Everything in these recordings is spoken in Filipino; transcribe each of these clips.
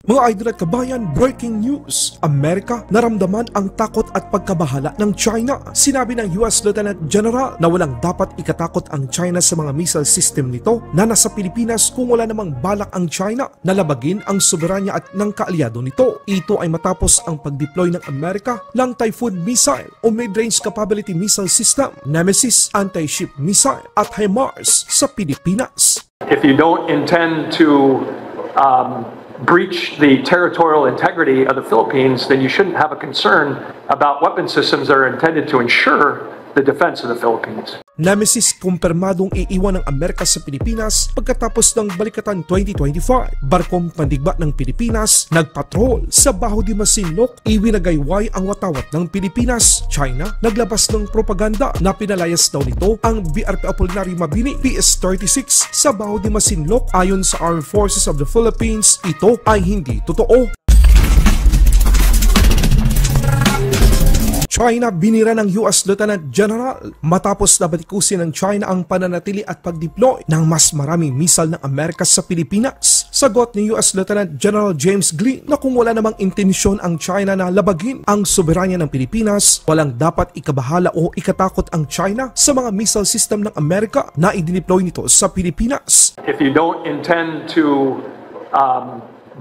Mga idol at kabayan, breaking news! Amerika naramdaman ang takot at pagkabahala ng China. Sinabi ng US Lieutenant General na walang dapat ikatakot ang China sa mga missile system nito na nasa Pilipinas kung wala namang balak ang China na labagin ang soberanya at ng kaalyado nito. Ito ay matapos ang pag-deploy ng Amerika ng Typhoon missile o mid-range capability missile system, Nemesis anti-ship missile at HIMARS sa Pilipinas. If you don't intend to breach the territorial integrity of the Philippines, then you shouldn't have a concern about weapon systems that are intended to ensure the defense of the Philippines. Nemesis kumpirmadong iiwan ng Amerika sa Pilipinas pagkatapos ng Balikatan 2025. Barkong pandigma ng Pilipinas nagpatrol sa Baho de Masinloc, iwinagayway ang watawat ng Pilipinas. China naglabas ng propaganda na pinalayas daw nito ang BRP Apolinario Mabini PS-36 sa Baho de Masinloc. Ayon sa Armed Forces of the Philippines, ito ay hindi totoo. China binira ng US Lieutenant General matapos na batikusin ng China ang pananatili at pag-deploy ng mas maraming missile ng Amerika sa Pilipinas. Sagot ni US Lieutenant General James Glynn na kung wala namang intensyon ang China na labagin ang soberanya ng Pilipinas, walang dapat ikabahala o ikatakot ang China sa mga missile system ng Amerika na i-deploy nito sa Pilipinas. If you don't intend to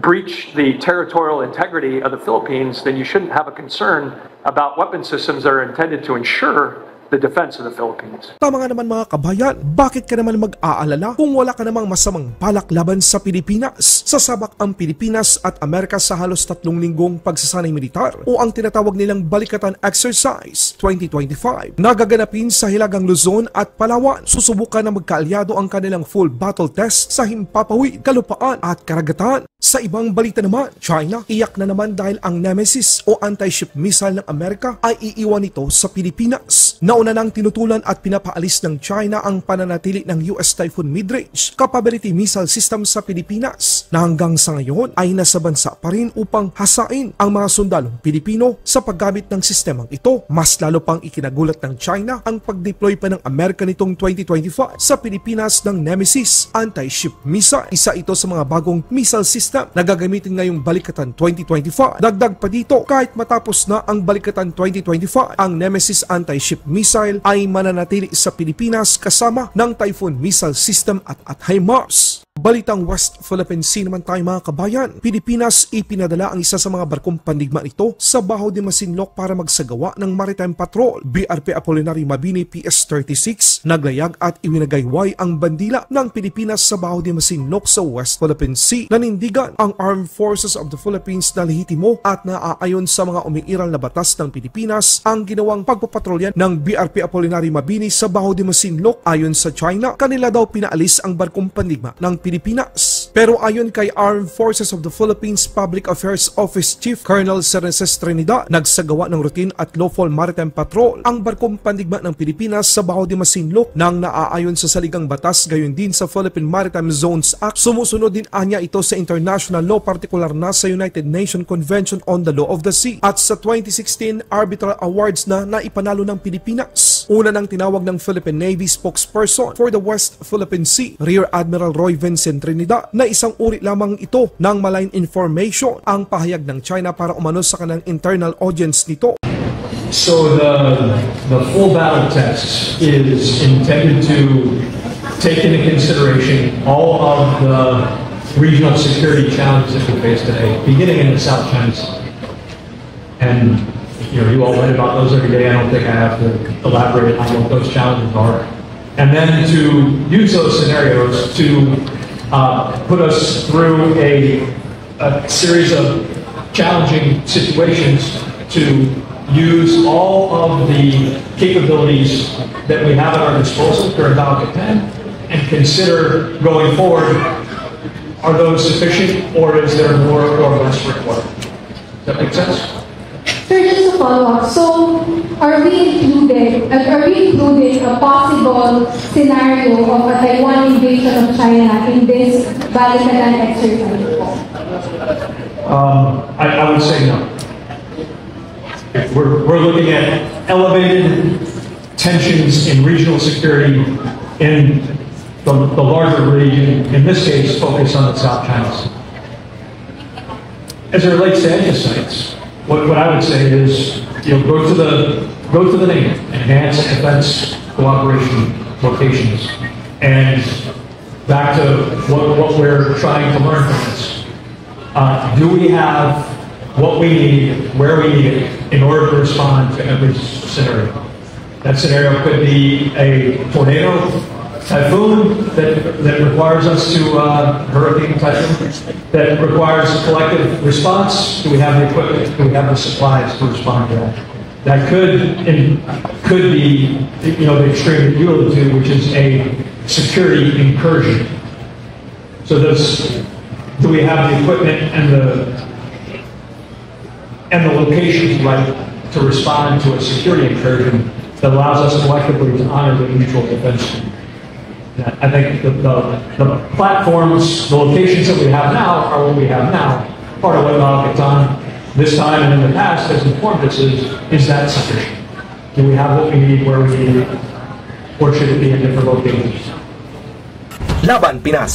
breach the territorial integrity of the Philippines, then you shouldn't have a concern about weapon systems that are intended to ensure the defense of the Philippines. Tama nga naman mga kabayan, bakit ka naman mag-aalala kung wala ka namang masamang balak laban sa Pilipinas? Sasabak ang Pilipinas at Amerika sa halos 3 linggong pagsasanay militar o ang tinatawag nilang Balikatan Exercise 2025 na gaganapin sa Hilagang Luzon at Palawan. Susubukan na magkaalyado ang kanilang full battle test sa Himpapawid, Kalupaan at Karagatan. Sa ibang balita naman, China iyak na naman dahil ang Nemesis o anti-ship missile ng Amerika ay iiwan nito sa Pilipinas. Nauna nang tinutulan at pinapaalis ng China ang pananatili ng US Typhoon mid-range capability missile system sa Pilipinas na hanggang sa ngayon ay nasa bansa pa rin upang hasain ang mga sundalong Pilipino sa paggamit ng sistemang ito. Mas lalo pang ikinagulat ng China ang pag-deploy pa ng Amerika nitong 2025 sa Pilipinas ng Nemesis anti-ship missile. Isa ito sa mga bagong missile system na gagamitin ngayong Balikatan 2025. Dagdag pa dito, kahit matapos na ang Balikatan 2025, ang Nemesis anti-ship missile ay mananatili sa Pilipinas kasama ng Typhoon missile system at HIMARS. Balitang West Philippine Sea naman tayo mga kabayan. Pilipinas ipinadala ang isa sa mga barkong pandigma nito sa Baho de Masinloc para magsagawa ng maritime patrol. BRP Apolinario Mabini PS-36 naglayag at iwinagayway ang bandila ng Pilipinas sa Baho de Masinloc sa West Philippine Sea. Nanindigan ang Armed Forces of the Philippines na lehitimo at naaayon sa mga umiiral na batas ng Pilipinas ang ginawang pagpapatrolya ng BRP Apolinario Mabini sa Baho de Masinloc. Ayon sa China, kanila daw pinaalis ang barkong pandigma ng Pilipinas. Pero ayon kay Armed Forces of the Philippines Public Affairs Office Chief Colonel Serences Trinidad, nagsagawa ng routine at lawful maritime patrol ang barkong pandigma ng Pilipinas sa Baho de Masinloc nang naaayon sa saligang batas, gayon din sa Philippine Maritime Zones Act. Sumusunod din anya ito sa international law, partikular na sa United Nations Convention on the Law of the Sea at sa 2016 Arbitral Awards na naipanalo ng Pilipinas. Una nang tinawag ng Philippine Navy spokesperson for the West Philippine Sea, Rear Admiral Roy Vincent Trinidad, na isang uri lamang ito ng malign information ang pahayag ng China para umano sa kanang internal audience nito. So the full battle test is intended to take into consideration all of the regional security challenges that we face today, beginning in the South China Sea. And you all read about those every day. I don't think I have to elaborate on what those challenges are. And then to use those scenarios to put us through a series of challenging situations to use all of the capabilities that we have at our disposal during Battle Japan and consider going forward, are those sufficient or is there more or less required? Does that make sense? Sir, just a follow-up. So, are we including a possible scenario of a Taiwan invasion of China in this Balikatan exercise? I would say no. We're looking at elevated tensions in regional security in the larger region, in this case, focused on the South China Sea. as it relates to sites, what I would say is, go to the name, enhanced defense cooperation locations, and back to what we're trying to learn from this. Do we have what we need, where we need it, in order to respond to every scenario? That scenario could be a tornado, typhoon that requires us to, hurricane typhoon, that requires a collective response. Do we have the equipment? Do we have the supplies to respond to that? That could be, the extreme that you alluded to, which is a security incursion. So do we have the equipment and the locations right to respond to a security incursion that allows us collectively to honor the mutual defense? I think the platforms, the locations that we have now are what we have now. Part of what Malakatan this time and in the past has informed us is that sufficient? Do we have what we need, where we need it, or should it be in different locations? Laban Pinas.